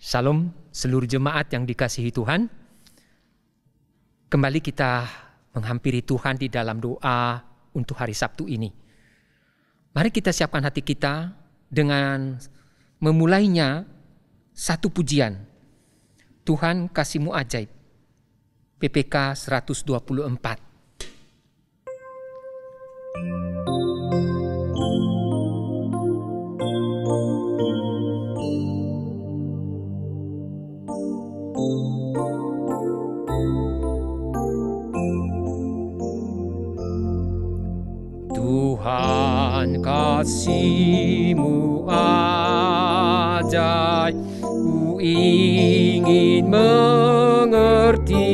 Salam seluruh jemaat yang dikasihi Tuhan. Kembali kita menghampiri Tuhan di dalam doa untuk hari Sabtu ini. Mari kita siapkan hati kita dengan memulainya satu pujian. Tuhan kasih-Mu ajaib. PPK 124. Tuhan kasih-Mu ajaib, ku ingin mengerti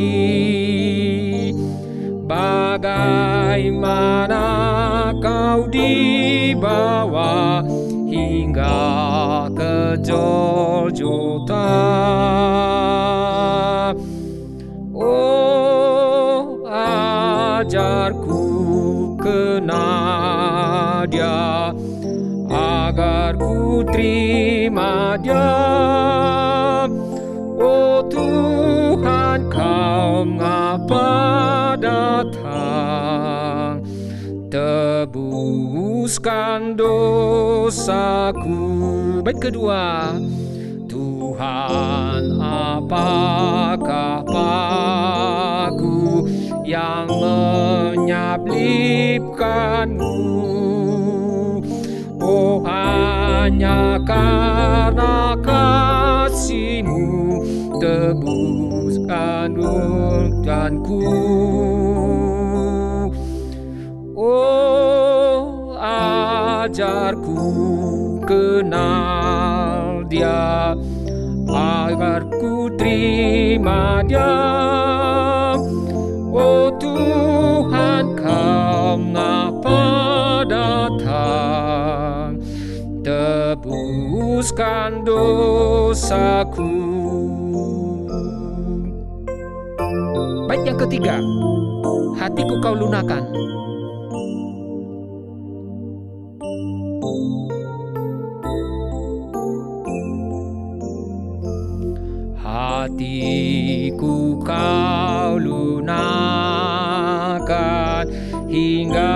bagaimana Kau dibawa hingga ke Golgota. Oh, ajarku kenal Dia, agar ku terima Dia. Oh Tuhan, Kau mengapa datang, tebuskan dosaku. Bait kedua, Tuhan, apakah paku yang menyablipkan-Mu? Oh, hanya karena kasih-Mu tebuskan dosaku. Oh, ajarku kenal Dia, agar ku terima Dia. Oh Tuhan, Kau mengapa datang, tebuskan dosaku. Bait yang ketiga, hatiku Kau lunakan. Hatiku Kau lunakan hingga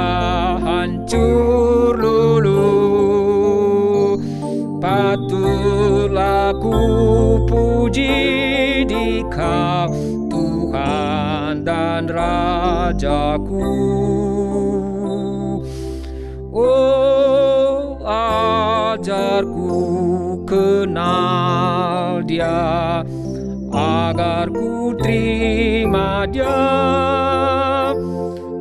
hancur luluh. Patutlah ku puji di Kau, Tuhan dan Rajaku. Oh, ajarku kenal Dia, agar ku terima Dia.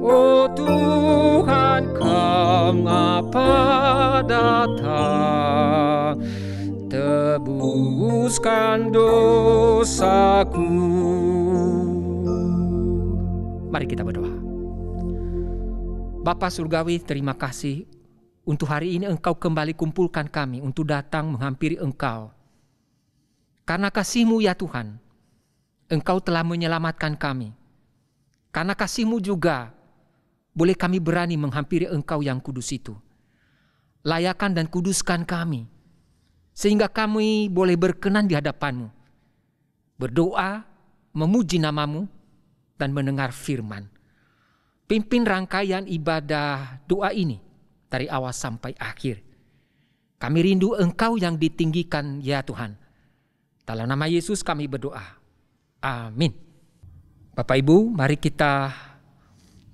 Oh Tuhan, Kau mengapa datang, tebuskan dosaku. Mari kita berdoa. Bapa Surgawi, terima kasih untuk hari ini Engkau kembali kumpulkan kami untuk datang menghampiri Engkau. Karena kasih-Mu ya Tuhan, Engkau telah menyelamatkan kami. Karena kasih-Mu juga boleh kami berani menghampiri Engkau yang kudus itu. Layakan dan kuduskan kami, sehingga kami boleh berkenan di hadapan-Mu, berdoa, memuji nama-Mu, dan mendengar firman. Pimpin rangkaian ibadah doa ini dari awal sampai akhir. Kami rindu Engkau yang ditinggikan ya Tuhan. Dalam nama Yesus kami berdoa. Amin. Bapak Ibu, mari kita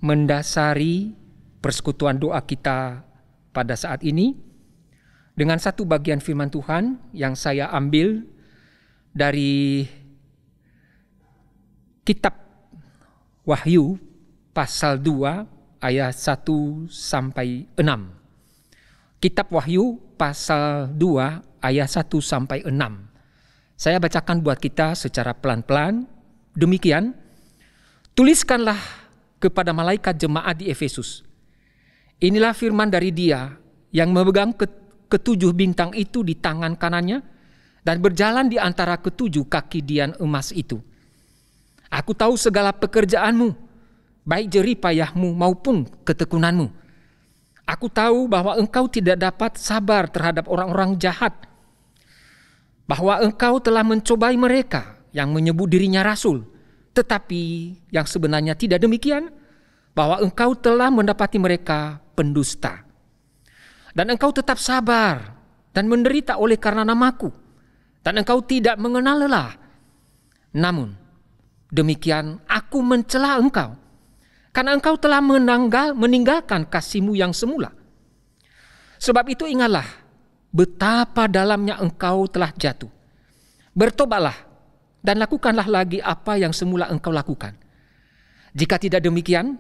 mendasari persekutuan doa kita pada saat ini dengan satu bagian firman Tuhan yang saya ambil dari kitab Wahyu pasal 2 ayat 1 sampai 6. Kitab Wahyu pasal 2 ayat 1 sampai 6. Saya bacakan buat kita secara pelan-pelan. Demikian, tuliskanlah kepada malaikat jemaat di Efesus. Inilah firman dari Dia yang memegang ketujuh bintang itu di tangan kanannya dan berjalan di antara ketujuh kaki dian emas itu. Aku tahu segala pekerjaanmu, baik jerih payahmu maupun ketekunanmu. Aku tahu bahwa engkau tidak dapat sabar terhadap orang-orang jahat. bahwa engkau telah mencobai mereka yang menyebut dirinya rasul, tetapi yang sebenarnya tidak demikian, bahwa engkau telah mendapati mereka pendusta. Dan engkau tetap sabar dan menderita oleh karena namaku, dan engkau tidak mengenal lelah. Namun demikian aku mencela engkau, karena engkau telah meninggalkan kasihmu yang semula. Sebab itu ingatlah betapa dalamnya engkau telah jatuh. Bertobatlah dan lakukanlah lagi apa yang semula engkau lakukan. Jika tidak demikian,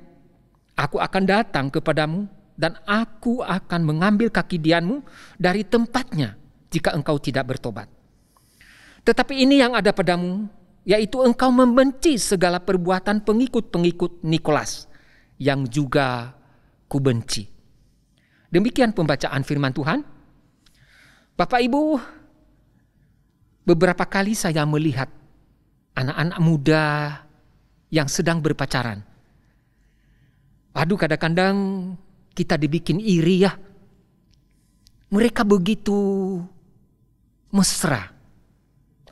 aku akan datang kepadamu dan aku akan mengambil kaki dianmu dari tempatnya jika engkau tidak bertobat. Tetapi ini yang ada padamu, yaitu engkau membenci segala perbuatan pengikut-pengikut Nikolas yang juga kubenci. Demikian pembacaan firman Tuhan. Bapak Ibu, beberapa kali saya melihat anak-anak muda yang sedang berpacaran. Aduh, kadang-kadang kita dibikin iri ya. Mereka begitu mesra.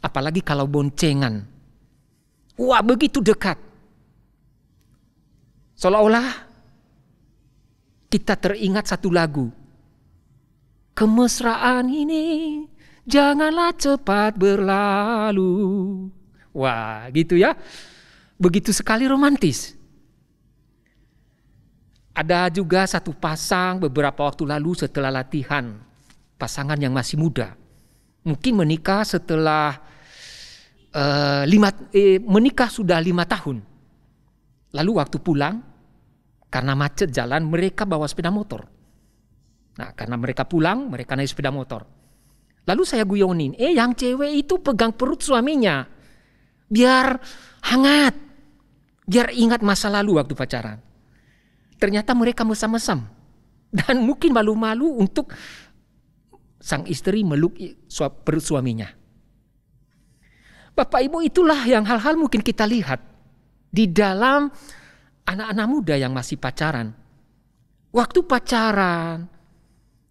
Apalagi kalau boncengan. Wah, begitu dekat. Seolah-olah kita teringat satu lagu. Kemesraan ini janganlah cepat berlalu. Wah, gitu ya. Begitu sekali romantis. Ada juga satu pasang beberapa waktu lalu setelah latihan, pasangan yang masih muda. Mungkin menikah setelah menikah sudah 5 tahun. Lalu waktu pulang, karena macet jalan, mereka bawa sepeda motor. Nah, karena mereka pulang, mereka naik sepeda motor. Lalu saya guyonin, yang cewek itu pegang perut suaminya. Biar hangat. Biar ingat masa lalu waktu pacaran. Ternyata mereka mesam-mesam. Dan mungkin malu-malu untuk sang istri meluk perut suaminya. Bapak Ibu, itulah yang hal-hal mungkin kita lihat di dalam anak-anak muda yang masih pacaran. Waktu pacaran,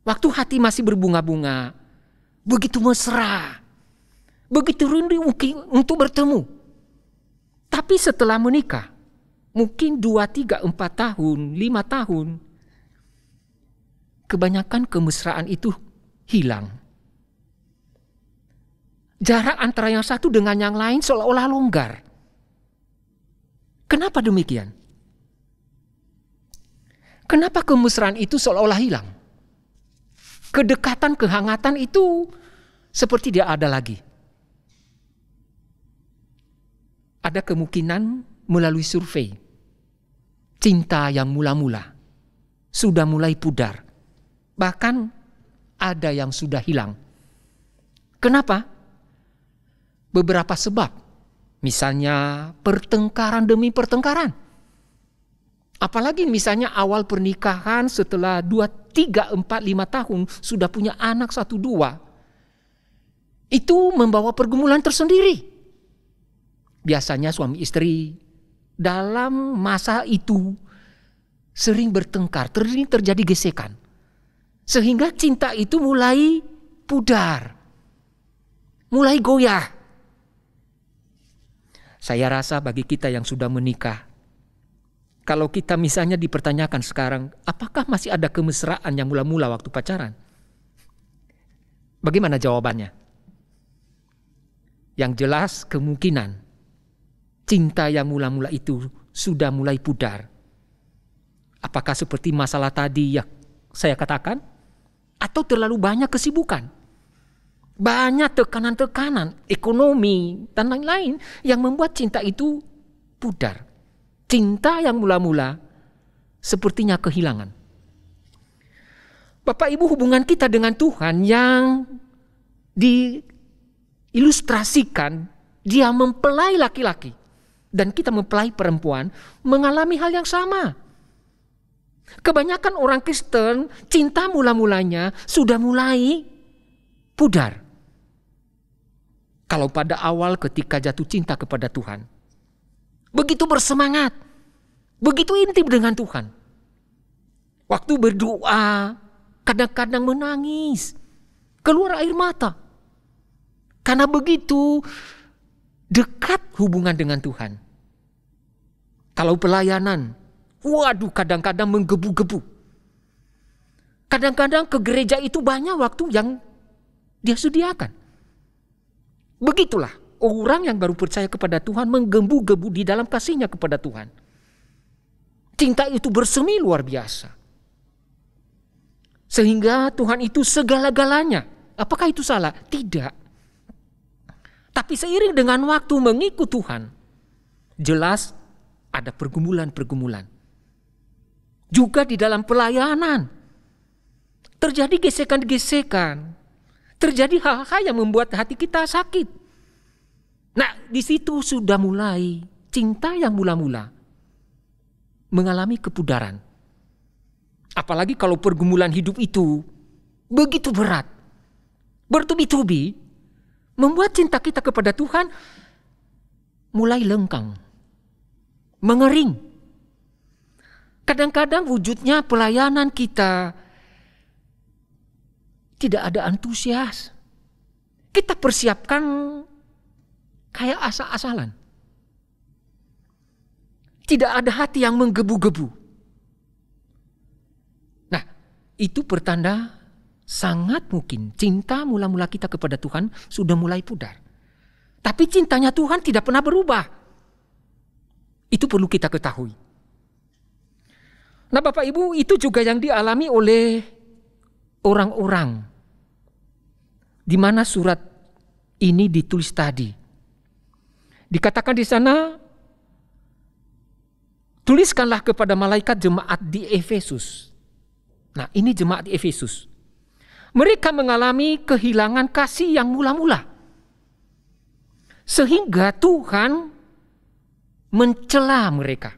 waktu hati masih berbunga-bunga, begitu mesra, begitu rindu untuk bertemu. Tapi setelah menikah, mungkin 2, 3, 4 tahun, 5 tahun, kebanyakan kemesraan itu hilang. Jarak antara yang satu dengan yang lain seolah-olah longgar. Kenapa demikian? Kenapa kemesraan itu seolah-olah hilang? Kedekatan, kehangatan itu seperti tidak ada lagi. Ada kemungkinan melalui survei. Cinta yang mula-mula sudah mulai pudar. Bahkan ada yang sudah hilang. Kenapa? Beberapa sebab. Misalnya pertengkaran demi pertengkaran. Apalagi misalnya awal pernikahan setelah 2, 3, 4, 5 tahun sudah punya anak 1, 2. Itu membawa pergumulan tersendiri. Biasanya suami istri dalam masa itu sering bertengkar, sering terjadi gesekan. Sehingga cinta itu mulai pudar, mulai goyah. Saya rasa bagi kita yang sudah menikah, kalau kita misalnya dipertanyakan sekarang, apakah masih ada kemesraan yang mula-mula waktu pacaran? Bagaimana jawabannya? Yang jelas kemungkinan cinta yang mula-mula itu sudah mulai pudar. Apakah seperti masalah tadi yang saya katakan? Atau terlalu banyak kesibukan? Banyak tekanan-tekanan, ekonomi, dan lain-lain yang membuat cinta itu pudar. Cinta yang mula-mula sepertinya kehilangan. Bapak Ibu, hubungan kita dengan Tuhan yang diilustrasikan, dia mempelai laki-laki dan kita mempelai perempuan, mengalami hal yang sama. Kebanyakan orang Kristen, cinta mula-mulanya sudah mulai pudar. Kalau pada awal ketika jatuh cinta kepada Tuhan, begitu bersemangat, begitu intim dengan Tuhan. Waktu berdoa, kadang-kadang menangis, keluar air mata. Karena begitu dekat hubungan dengan Tuhan. Kalau pelayanan, waduh, kadang-kadang menggebu-gebu. Kadang-kadang ke gereja itu banyak waktu yang dia sediakan. Begitulah orang yang baru percaya kepada Tuhan menggebu-gebu di dalam kasihnya kepada Tuhan. Cinta itu bersemi luar biasa. Sehingga Tuhan itu segala-galanya. Apakah itu salah? Tidak. Tapi seiring dengan waktu mengikut Tuhan, jelas ada pergumulan-pergumulan. Juga di dalam pelayanan, terjadi gesekan-gesekan. Terjadi hal-hal yang membuat hati kita sakit. Nah, di situ sudah mulai cinta yang mula-mula mengalami kepudaran. Apalagi kalau pergumulan hidup itu begitu berat, bertubi-tubi, membuat cinta kita kepada Tuhan mulai lengkang, mengering. Kadang-kadang wujudnya pelayanan kita tidak ada antusias. Kita persiapkan kayak asal-asalan. Tidak ada hati yang menggebu-gebu. Nah, itu pertanda sangat mungkin cinta mula-mula kita kepada Tuhan sudah mulai pudar. Tapi cintanya Tuhan tidak pernah berubah. Itu perlu kita ketahui. Nah, Bapak Ibu, itu juga yang dialami oleh orang-orang di mana surat ini ditulis tadi. Dikatakan di sana, tuliskanlah kepada malaikat jemaat di Efesus. Nah, ini jemaat di Efesus. Mereka mengalami kehilangan kasih yang mula-mula. Sehingga Tuhan mencela mereka.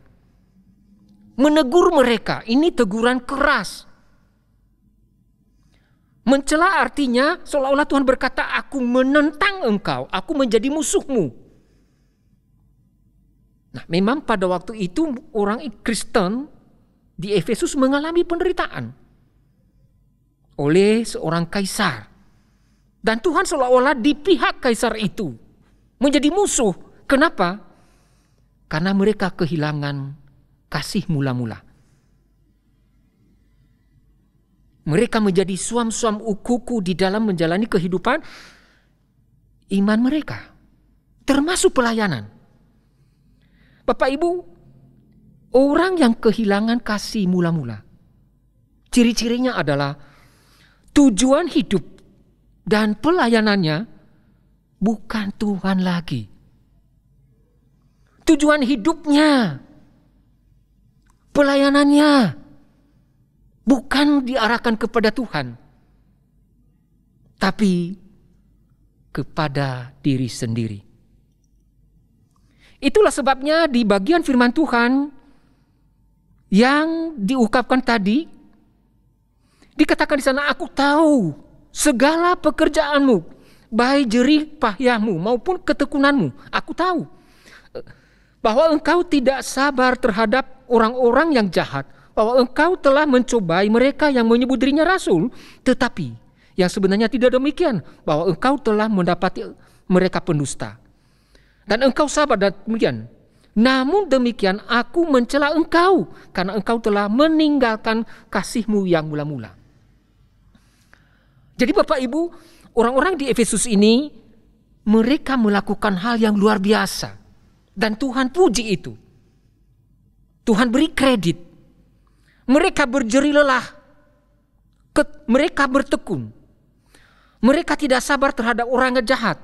Menegur mereka. Ini teguran keras. Mencela artinya seolah-olah Tuhan berkata, aku menentang engkau. Aku menjadi musuhmu. Nah, memang pada waktu itu orang Kristen di Efesus mengalami penderitaan oleh seorang kaisar. Dan Tuhan seolah-olah di pihak kaisar itu menjadi musuh. Kenapa? Karena mereka kehilangan kasih mula-mula. Mereka menjadi suam-suam ukuku di dalam menjalani kehidupan iman mereka. Termasuk pelayanan. Bapak Ibu, orang yang kehilangan kasih mula-mula, ciri-cirinya adalah tujuan hidup dan pelayanannya bukan Tuhan lagi. Tujuan hidupnya, pelayanannya bukan diarahkan kepada Tuhan, tapi kepada diri sendiri. Itulah sebabnya di bagian firman Tuhan yang diungkapkan tadi, dikatakan di sana, aku tahu segala pekerjaanmu, baik jerih payahmu maupun ketekunanmu. Aku tahu bahwa engkau tidak sabar terhadap orang-orang yang jahat, bahwa engkau telah mencobai mereka yang menyebut dirinya rasul, tetapi yang sebenarnya tidak demikian, bahwa engkau telah mendapati mereka pendusta. Dan engkau sabar dan demikian. Namun demikian aku mencela engkau karena engkau telah meninggalkan kasihmu yang mula-mula. Jadi Bapak Ibu, orang-orang di Efesus ini mereka melakukan hal yang luar biasa. Dan Tuhan puji itu. Tuhan beri kredit. Mereka berjerih lelah. Mereka bertekun. Mereka tidak sabar terhadap orang yang jahat.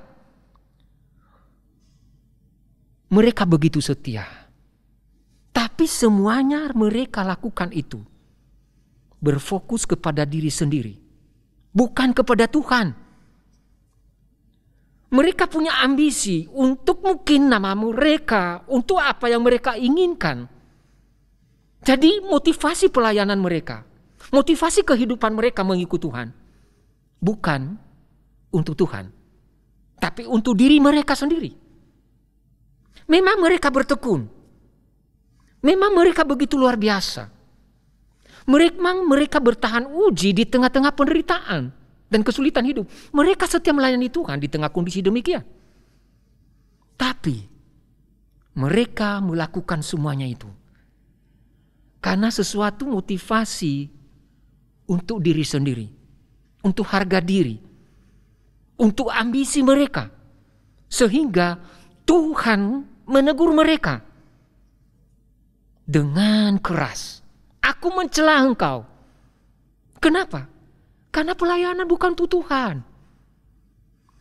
Mereka begitu setia. Tapi semuanya mereka lakukan itu berfokus kepada diri sendiri, bukan kepada Tuhan. Mereka punya ambisi untuk mungkin nama mereka, untuk apa yang mereka inginkan. Jadi motivasi pelayanan mereka, motivasi kehidupan mereka mengikut Tuhan, bukan untuk Tuhan, tapi untuk diri mereka sendiri. Memang mereka bertekun. Memang mereka begitu luar biasa. Memang mereka bertahan uji di tengah-tengah penderitaan. dan kesulitan hidup. Mereka setia melayani Tuhan di tengah kondisi demikian. Tapi mereka melakukan semuanya itu karena sesuatu motivasi untuk diri sendiri, untuk harga diri, untuk ambisi mereka. Sehingga Tuhan menegur mereka dengan keras. Aku mencela engkau. Kenapa? Karena pelayanan bukan untuk Tuhan.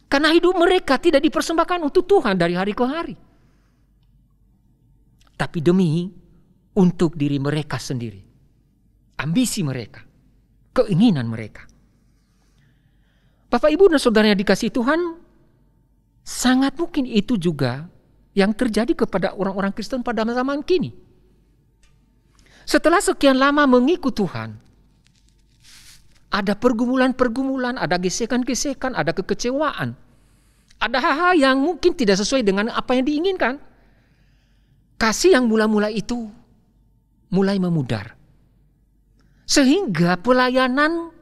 Karena hidup mereka tidak dipersembahkan untuk Tuhan dari hari ke hari. Tapi demi untuk diri mereka sendiri. Ambisi mereka. Keinginan mereka. Bapak, Ibu dan Saudara yang dikasihi Tuhan, sangat mungkin itu juga yang terjadi kepada orang-orang Kristen pada zaman kini. Setelah sekian lama mengikut Tuhan, ada pergumulan-pergumulan, ada gesekan-gesekan, ada kekecewaan. Ada hal-hal yang mungkin tidak sesuai dengan apa yang diinginkan. Kasih yang mula-mula itu mulai memudar. Sehingga pelayanan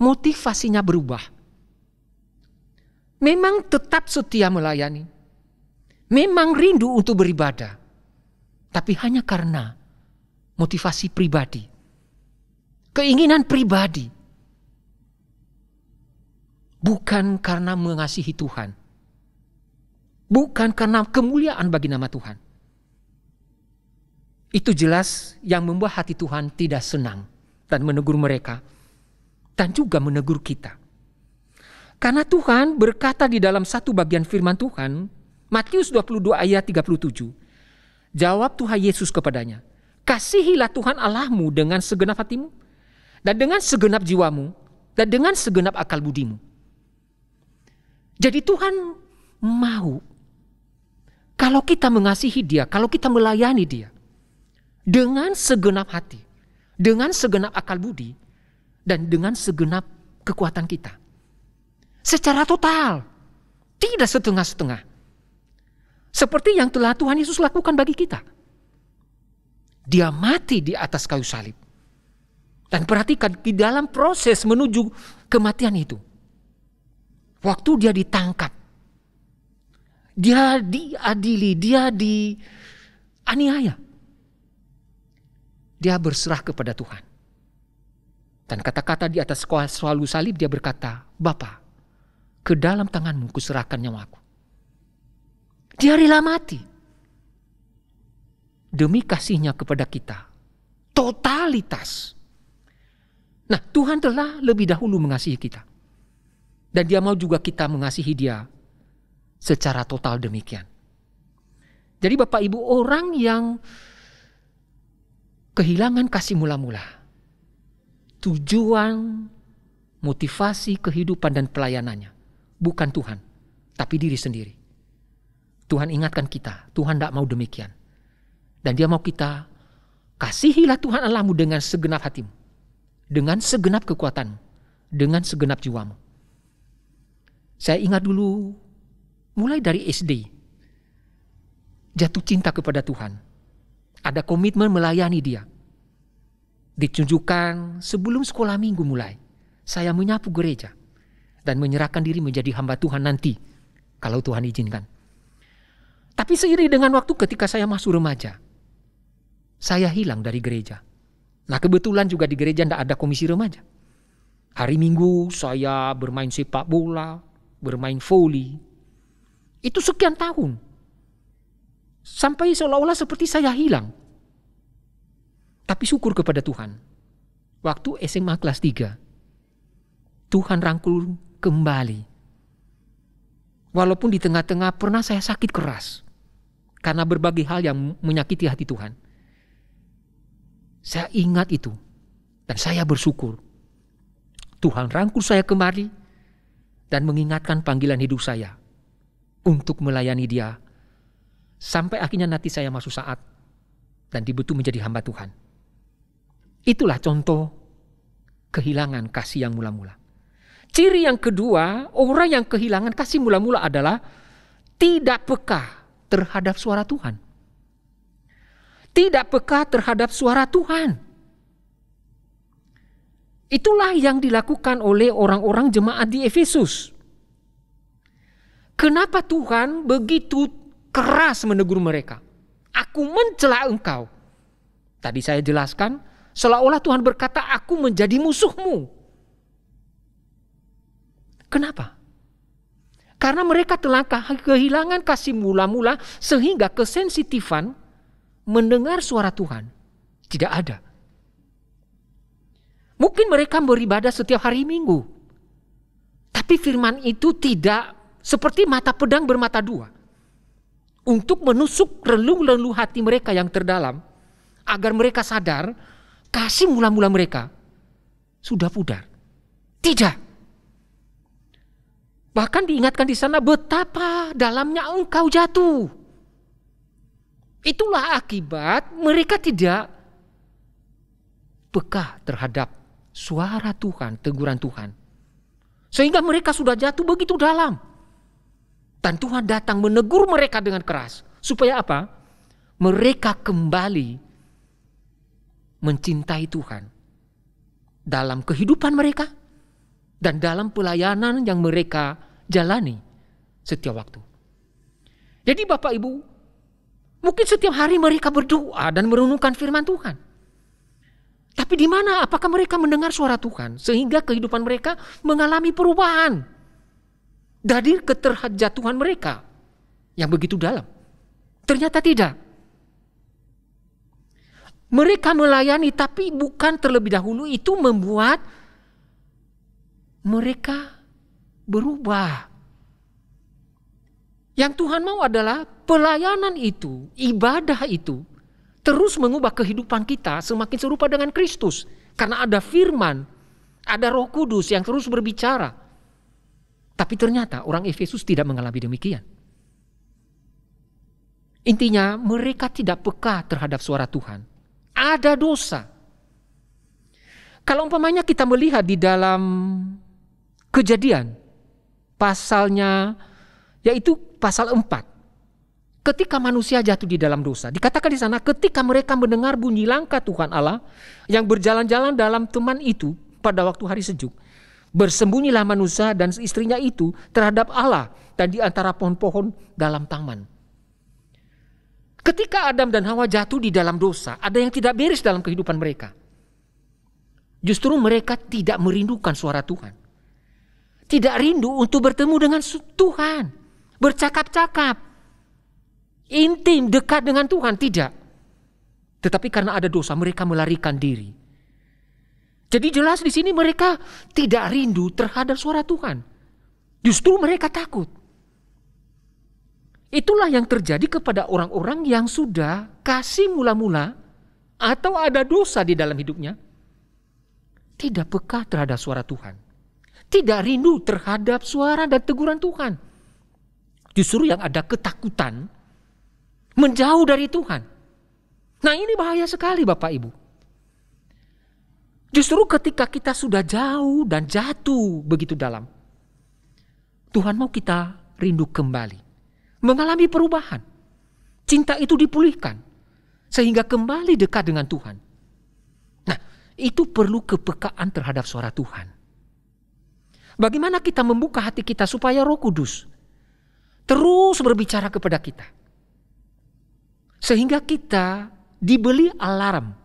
motivasinya berubah. Memang tetap setia melayani. Memang rindu untuk beribadah. Tapi hanya karena motivasi pribadi. Keinginan pribadi. Bukan karena mengasihi Tuhan. Bukan karena kemuliaan bagi nama Tuhan. Itu jelas yang membuat hati Tuhan tidak senang dan menegur mereka dan juga menegur kita. Karena Tuhan berkata di dalam satu bagian firman Tuhan, Matius 22 ayat 37. Jawab Tuhan Yesus kepadanya, kasihilah Tuhan Allahmu dengan segenap hatimu, dan dengan segenap jiwamu, dan dengan segenap akal budimu. Jadi Tuhan mau kalau kita mengasihi Dia, kalau kita melayani Dia dengan segenap hati, dengan segenap akal budi, dan dengan segenap kekuatan kita. Secara total, tidak setengah-setengah. Seperti yang telah Tuhan Yesus lakukan bagi kita. Dia mati di atas kayu salib. Dan perhatikan di dalam proses menuju kematian itu. Waktu dia ditangkap. Dia diadili, dia dianiaya. Dia berserah kepada Tuhan. Dan kata-kata di atas kayu salib dia berkata, Bapa, ke dalam tanganmu kuserahkan nyawaku. Dia rela mati. Demi kasihnya kepada kita. Totalitas. Nah, Tuhan telah lebih dahulu mengasihi kita. Dan Dia mau juga kita mengasihi Dia secara total demikian. Jadi Bapak Ibu, orang yang kehilangan kasih mula-mula, tujuan, motivasi kehidupan dan pelayanannya bukan Tuhan, tapi diri sendiri. Tuhan ingatkan kita, Tuhan tidak mau demikian. Dan Dia mau kita, kasihilah Tuhan Allahmu dengan segenap hatimu, dengan segenap kekuatanmu, dengan segenap jiwamu. Saya ingat dulu, mulai dari SD, jatuh cinta kepada Tuhan. Ada komitmen melayani Dia. Ditunjukkan sebelum sekolah minggu mulai, saya menyapu gereja dan menyerahkan diri menjadi hamba Tuhan nanti, kalau Tuhan izinkan. Tapi seiring dengan waktu ketika saya masuk remaja, saya hilang dari gereja. Nah, kebetulan juga di gereja tidak ada komisi remaja. Hari Minggu saya bermain sepak bola, bermain voli. Itu sekian tahun. Sampai seolah-olah seperti saya hilang. Tapi syukur kepada Tuhan. Waktu SMA kelas 3, Tuhan rangkul kembali. Walaupun di tengah-tengah pernah saya sakit keras. Karena berbagai hal yang menyakiti hati Tuhan. Saya ingat itu. Dan saya bersyukur. Tuhan rangkul saya kembali. Dan mengingatkan panggilan hidup saya. Untuk melayani Dia. Sampai akhirnya nanti saya masuk saat. Dan dibentuk menjadi hamba Tuhan. Itulah contoh kehilangan kasih yang mula-mula. Ciri yang kedua, orang yang kehilangan kasih mula-mula adalah tidak peka terhadap suara Tuhan. Tidak peka terhadap suara Tuhan. Itulah yang dilakukan oleh orang-orang jemaat di Efesus. Kenapa Tuhan begitu keras menegur mereka? Aku mencela engkau. Tadi saya jelaskan, seolah-olah Tuhan berkata, aku menjadi musuhmu. Kenapa? Karena mereka telah kehilangan kasih mula-mula sehingga kesensitifan mendengar suara Tuhan tidak ada. Mungkin mereka beribadah setiap hari Minggu. Tapi firman itu tidak seperti mata pedang bermata dua. Untuk menusuk relung-relung hati mereka yang terdalam. Agar mereka sadar kasih mula-mula mereka sudah pudar. Tidak. Bahkan diingatkan di sana betapa dalamnya engkau jatuh. Itulah akibat mereka tidak peka terhadap suara Tuhan, teguran Tuhan. Sehingga mereka sudah jatuh begitu dalam. Dan Tuhan datang menegur mereka dengan keras. Supaya apa? Mereka kembali mencintai Tuhan. Dalam kehidupan mereka. Dan dalam pelayanan yang mereka jalani setiap waktu. Jadi Bapak Ibu, mungkin setiap hari mereka berdoa dan merenungkan firman Tuhan. Tapi di mana? Apakah mereka mendengar suara Tuhan sehingga kehidupan mereka mengalami perubahan dari keterjatuhan mereka yang begitu dalam? Ternyata tidak. Mereka melayani tapi bukan terlebih dahulu itu membuat mereka berubah. Yang Tuhan mau adalah pelayanan itu, ibadah itu terus mengubah kehidupan kita semakin serupa dengan Kristus. Karena ada firman, ada Roh Kudus yang terus berbicara. Tapi ternyata orang Efesus tidak mengalami demikian. Intinya mereka tidak peka terhadap suara Tuhan. Ada dosa. Kalau umpamanya kita melihat di dalam Kejadian pasalnya yaitu pasal 4. Ketika manusia jatuh di dalam dosa, dikatakan di sana ketika mereka mendengar bunyi langkah Tuhan Allah yang berjalan-jalan dalam teman itu pada waktu hari sejuk, bersembunyilah manusia dan istrinya itu terhadap Allah dan di antara pohon-pohon dalam taman. Ketika Adam dan Hawa jatuh di dalam dosa, ada yang tidak beres dalam kehidupan mereka. Justru mereka tidak merindukan suara Tuhan. Tidak rindu untuk bertemu dengan Tuhan. Bercakap-cakap. Intim, dekat dengan Tuhan. Tidak. Tetapi karena ada dosa mereka melarikan diri. Jadi jelas di sini mereka tidak rindu terhadap suara Tuhan. Justru mereka takut. Itulah yang terjadi kepada orang-orang yang sudah kasih mula-mula atau ada dosa di dalam hidupnya. Tidak peka terhadap suara Tuhan. Tidak rindu terhadap suara dan teguran Tuhan. Justru yang ada ketakutan menjauh dari Tuhan. Nah ini bahaya sekali Bapak Ibu. Justru ketika kita sudah jauh dan jatuh begitu dalam, Tuhan mau kita rindu kembali. Mengalami perubahan. Cinta itu dipulihkan. Sehingga kembali dekat dengan Tuhan. Nah itu perlu kepekaan terhadap suara Tuhan. Bagaimana kita membuka hati kita supaya Roh Kudus terus berbicara kepada kita. Sehingga kita diberi alarm.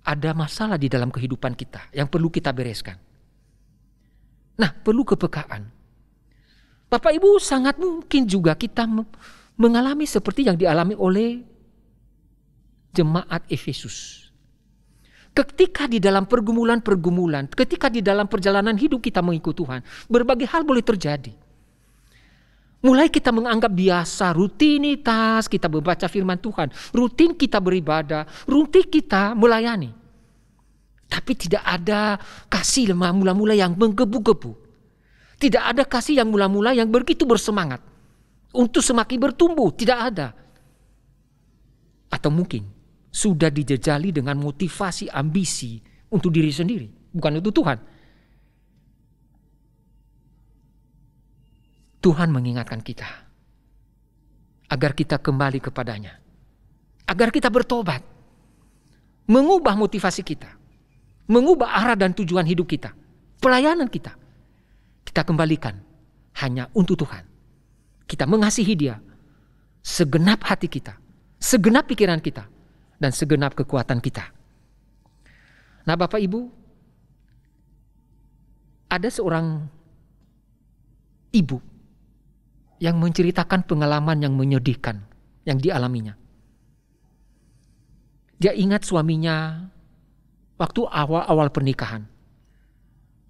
Ada masalah di dalam kehidupan kita yang perlu kita bereskan. Nah, perlu kepekaan. Bapak Ibu, sangat mungkin juga kita mengalami seperti yang dialami oleh jemaat Efesus. Ketika di dalam pergumulan-pergumulan, ketika di dalam perjalanan hidup kita mengikut Tuhan, berbagai hal boleh terjadi. Mulai kita menganggap biasa, rutinitas kita membaca firman Tuhan, rutin kita beribadah, rutin kita melayani. Tapi tidak ada kasih mula-mula yang menggebu-gebu. Tidak ada kasih yang mula-mula yang begitu bersemangat untuk semakin bertumbuh, tidak ada. Atau mungkin sudah dijejali dengan motivasi, ambisi untuk diri sendiri, bukan untuk Tuhan. Tuhan mengingatkan kita agar kita kembali kepadanya, agar kita bertobat, mengubah motivasi kita, mengubah arah dan tujuan hidup kita, pelayanan kita, kita kembalikan hanya untuk Tuhan. Kita mengasihi Dia segenap hati kita, segenap pikiran kita, dan segenap kekuatan kita. Nah, Bapak Ibu, ada seorang ibu yang menceritakan pengalaman yang menyedihkan yang dialaminya. Dia ingat suaminya waktu awal-awal pernikahan.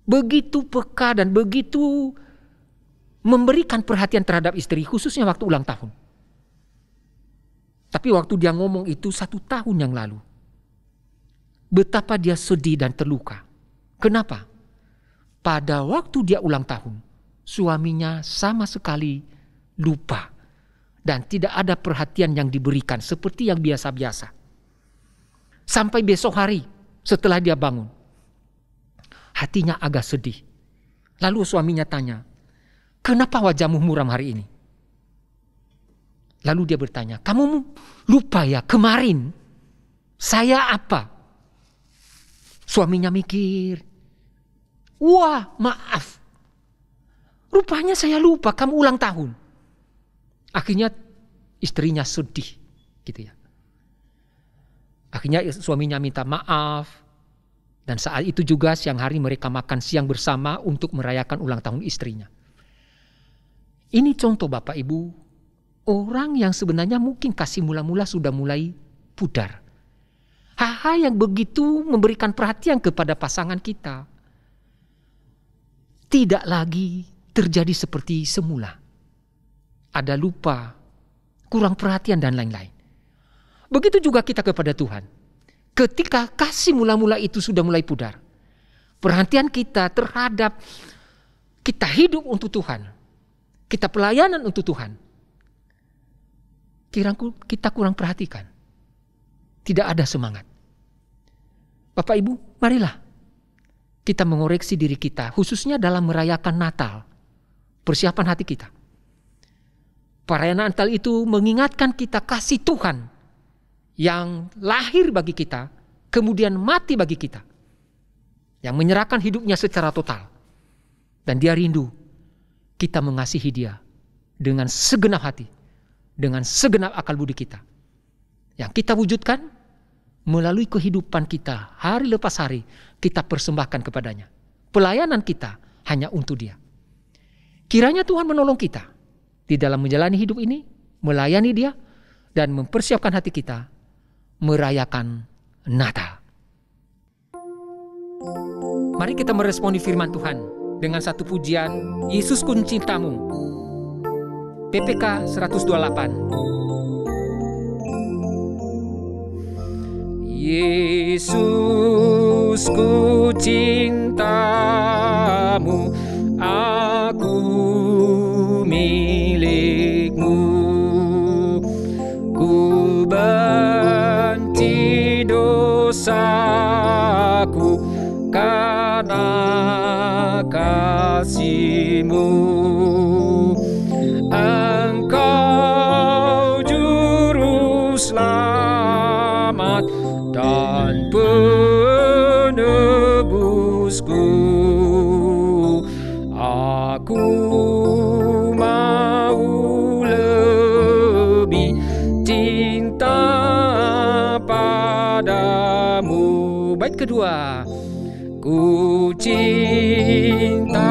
Begitu peka dan begitu memberikan perhatian terhadap istri, khususnya waktu ulang tahun. Tapi waktu dia ngomong itu 1 tahun yang lalu, betapa dia sedih dan terluka. Kenapa? Pada waktu dia ulang tahun, suaminya sama sekali lupa dan tidak ada perhatian yang diberikan seperti yang biasa-biasa. Sampai besok hari setelah dia bangun, hatinya agak sedih. Lalu suaminya tanya, "Kenapa wajahmu muram hari ini?" Lalu dia bertanya, "Kamu lupa ya kemarin saya apa?" Suaminya mikir, "Wah, maaf. Rupanya saya lupa kamu ulang tahun." Akhirnya istrinya sedih gitu ya. Akhirnya suaminya minta maaf. Dan saat itu juga siang hari mereka makan siang bersama untuk merayakan ulang tahun istrinya. Ini contoh Bapak Ibu, orang yang sebenarnya mungkin kasih mula-mula sudah mulai pudar. Hal-hal yang begitu memberikan perhatian kepada pasangan kita tidak lagi terjadi seperti semula. Ada lupa, kurang perhatian dan lain-lain. Begitu juga kita kepada Tuhan. Ketika kasih mula-mula itu sudah mulai pudar, perhatian kita terhadap kita hidup untuk Tuhan, kita pelayanan untuk Tuhan, kita kurang perhatikan. Tidak ada semangat. Bapak Ibu, marilah kita mengoreksi diri kita, khususnya dalam merayakan Natal, persiapan hati kita. Perayaan Natal itu mengingatkan kita kasih Tuhan yang lahir bagi kita, kemudian mati bagi kita, yang menyerahkan hidupnya secara total. Dan dia rindu kita mengasihi dia dengan segenap hati, dengan segenap akal budi kita. Yang kita wujudkan melalui kehidupan kita, hari lepas hari kita persembahkan kepadanya. Pelayanan kita hanya untuk dia. Kiranya Tuhan menolong kita di dalam menjalani hidup ini, melayani dia, dan mempersiapkan hati kita merayakan Natal. Mari kita meresponi firman Tuhan dengan satu pujian, "Yesus Ku Cintamu", PPK 128. Yesus ku cintamu, aku milikmu, ku benci dosaku karena kasih-Mu. Engkau juru selamat dan penebusku. Aku mau lebih cinta padamu. Bait kedua, ku cinta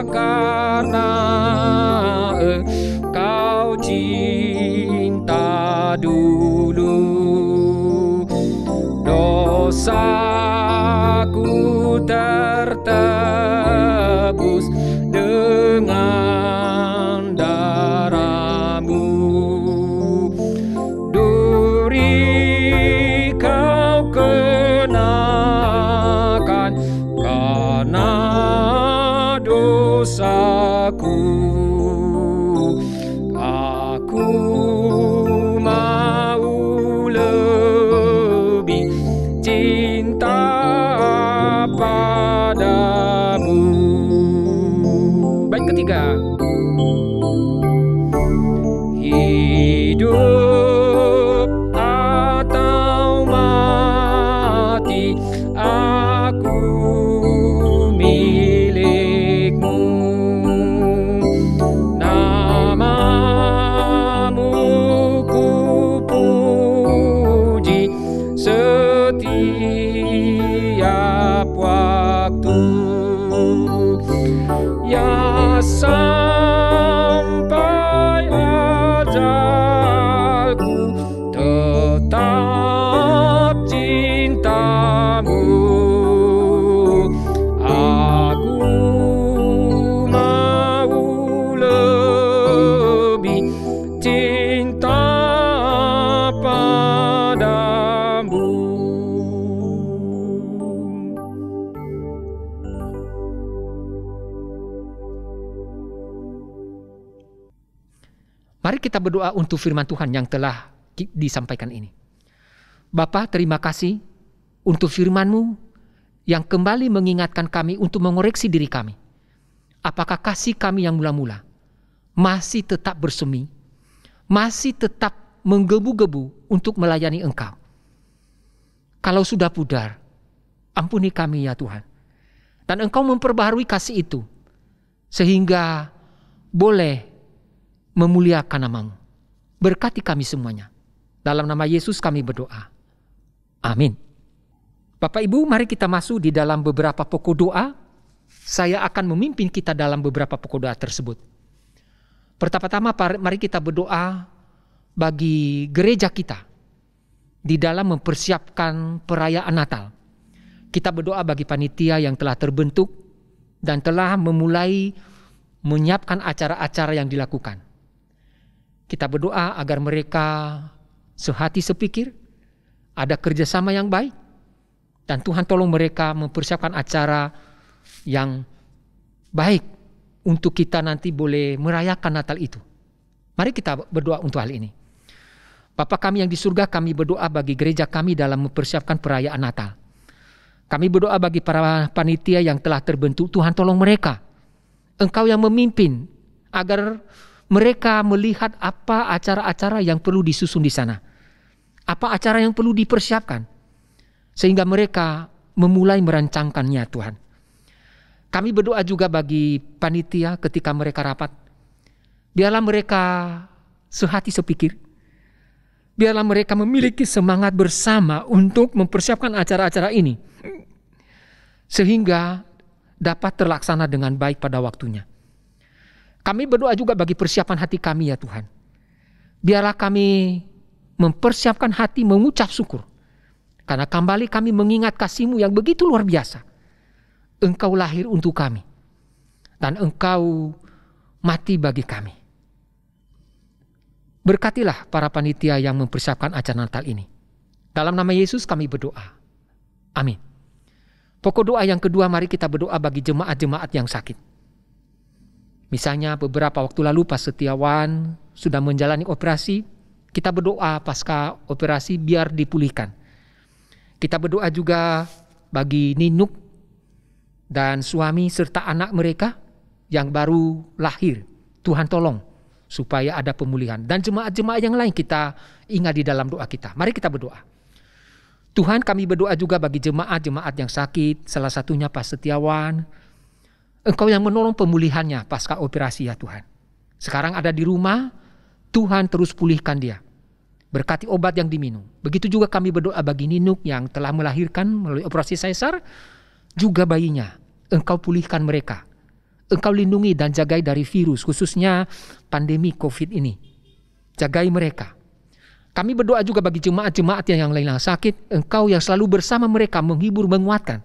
karena Engkau cinta dulu. Dosaku tertebus dengan darah-Mu. Duri Kau kenakan karena dosaku. Aku mau lebih cinta padamu. Bait ketiga, hidup atau mati, aku setiap waktu, ya sampai ajalku tetap cintamu. Aku mau lebih cinta padamu. Mari kita berdoa untuk firman Tuhan yang telah disampaikan ini. Bapa, terima kasih untuk firman-Mu yang kembali mengingatkan kami untuk mengoreksi diri kami. Apakah kasih kami yang mula-mula masih tetap bersemi, masih tetap menggebu-gebu untuk melayani Engkau? Kalau sudah pudar, ampuni kami ya Tuhan. Dan Engkau memperbaharui kasih itu, sehingga boleh memuliakan nama-Mu. Berkati kami semuanya. Dalam nama Yesus kami berdoa. Amin. Bapak Ibu, mari kita masuk di dalam beberapa pokok doa. Saya akan memimpin kita dalam beberapa pokok doa tersebut. Pertama-tama mari kita berdoa bagi gereja kita di dalam mempersiapkan perayaan Natal. Kita berdoa bagi panitia yang telah terbentuk dan telah memulai menyiapkan acara-acara yang dilakukan. Kita berdoa agar mereka sehati sepikir, ada kerjasama yang baik, dan Tuhan tolong mereka mempersiapkan acara yang baik untuk kita nanti boleh merayakan Natal itu. Mari kita berdoa untuk hal ini. Bapa kami yang di surga, kami berdoa bagi gereja kami dalam mempersiapkan perayaan Natal. Kami berdoa bagi para panitia yang telah terbentuk. Tuhan tolong mereka. Engkau yang memimpin agar mereka melihat apa acara-acara yang perlu disusun di sana. Apa acara yang perlu dipersiapkan. Sehingga mereka memulai merancangkannya Tuhan. Kami berdoa juga bagi panitia ketika mereka rapat. Biarlah mereka sehati sepikir. Biarlah mereka memiliki semangat bersama untuk mempersiapkan acara-acara ini. Sehingga dapat terlaksana dengan baik pada waktunya. Kami berdoa juga bagi persiapan hati kami ya Tuhan. Biarlah kami mempersiapkan hati mengucap syukur. Karena kembali kami mengingat kasih-Mu yang begitu luar biasa. Engkau lahir untuk kami. Dan Engkau mati bagi kami. Berkatilah para panitia yang mempersiapkan acara Natal ini. Dalam nama Yesus kami berdoa. Amin. Pokok doa yang kedua, mari kita berdoa bagi jemaat-jemaat yang sakit. Misalnya beberapa waktu lalu Pak Setiawan sudah menjalani operasi. Kita berdoa pasca operasi biar dipulihkan. Kita berdoa juga bagi Ninuk dan suami serta anak mereka yang baru lahir. Tuhan tolong supaya ada pemulihan. Dan jemaat-jemaat yang lain kita ingat di dalam doa kita. Mari kita berdoa. Tuhan, kami berdoa juga bagi jemaat-jemaat yang sakit. Salah satunya Pak Setiawan. Engkau yang menolong pemulihannya pasca operasi ya Tuhan. Sekarang ada di rumah, Tuhan terus pulihkan dia. Berkati obat yang diminum. Begitu juga kami berdoa bagi Ninuk yang telah melahirkan melalui operasi sesar. Juga bayinya, Engkau pulihkan mereka. Engkau lindungi dan jagai dari virus, khususnya pandemi COVID ini. Jagai mereka. Kami berdoa juga bagi jemaat-jemaat yang lain yang sakit. Engkau yang selalu bersama mereka, menghibur, menguatkan.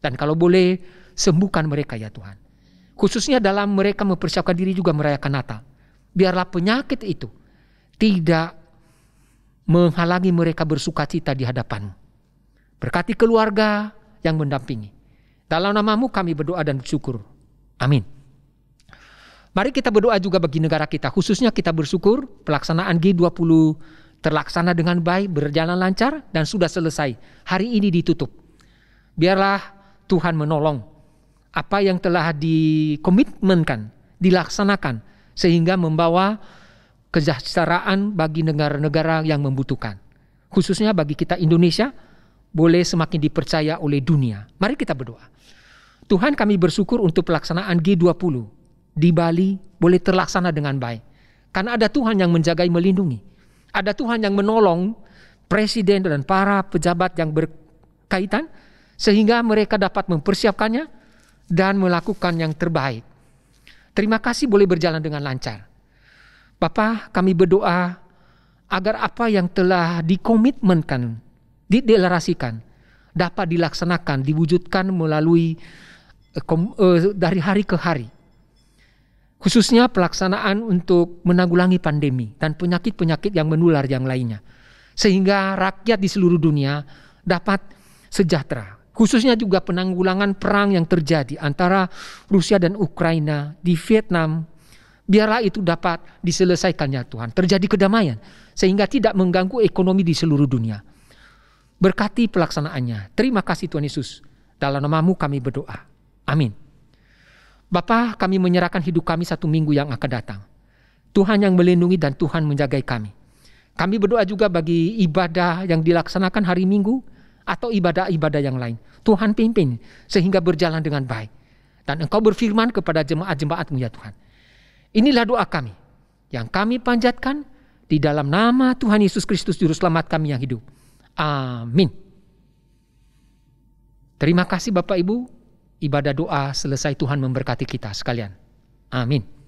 Dan kalau boleh, sembuhkan mereka ya Tuhan. Khususnya dalam mereka mempersiapkan diri juga merayakan Natal. Biarlah penyakit itu tidak menghalangi mereka bersukacita di hadapan-Mu. Berkati keluarga yang mendampingi. Dalam nama-Mu kami berdoa dan bersyukur. Amin. Mari kita berdoa juga bagi negara kita. Khususnya kita bersyukur pelaksanaan G20 terlaksana dengan baik, berjalan lancar dan sudah selesai. Hari ini ditutup. Biarlah Tuhan menolong apa yang telah dikomitmenkan, dilaksanakan sehingga membawa kesejahteraan bagi negara-negara yang membutuhkan. Khususnya bagi kita Indonesia boleh semakin dipercaya oleh dunia. Mari kita berdoa. Tuhan, kami bersyukur untuk pelaksanaan G20 di Bali boleh terlaksana dengan baik. Karena ada Tuhan yang menjagai, melindungi. Ada Tuhan yang menolong presiden dan para pejabat yang kaitan sehingga mereka dapat mempersiapkannya dan melakukan yang terbaik. Terima kasih boleh berjalan dengan lancar. Bapa, kami berdoa agar apa yang telah dikomitmenkan, dideklarasikan, dapat dilaksanakan, diwujudkan melalui dari hari ke hari. Khususnya pelaksanaan untuk menanggulangi pandemi dan penyakit-penyakit yang menular yang lainnya. Sehingga rakyat di seluruh dunia dapat sejahtera. Khususnya juga penanggulangan perang yang terjadi antara Rusia dan Ukraina di Vietnam. Biarlah itu dapat diselesaikan ya Tuhan. Terjadi kedamaian sehingga tidak mengganggu ekonomi di seluruh dunia. Berkati pelaksanaannya. Terima kasih Tuhan Yesus. Dalam nama-Mu kami berdoa. Amin. Bapa, kami menyerahkan hidup kami 1 minggu yang akan datang. Tuhan yang melindungi dan Tuhan menjagai kami. Kami berdoa juga bagi ibadah yang dilaksanakan hari Minggu atau ibadah-ibadah yang lain. Tuhan pimpin sehingga berjalan dengan baik. Dan Engkau berfirman kepada jemaat-jemaat-Mu ya Tuhan. Inilah doa kami yang kami panjatkan di dalam nama Tuhan Yesus Kristus Juru Selamat kami yang hidup. Amin. Terima kasih Bapak Ibu. Ibadah doa selesai, Tuhan memberkati kita sekalian. Amin.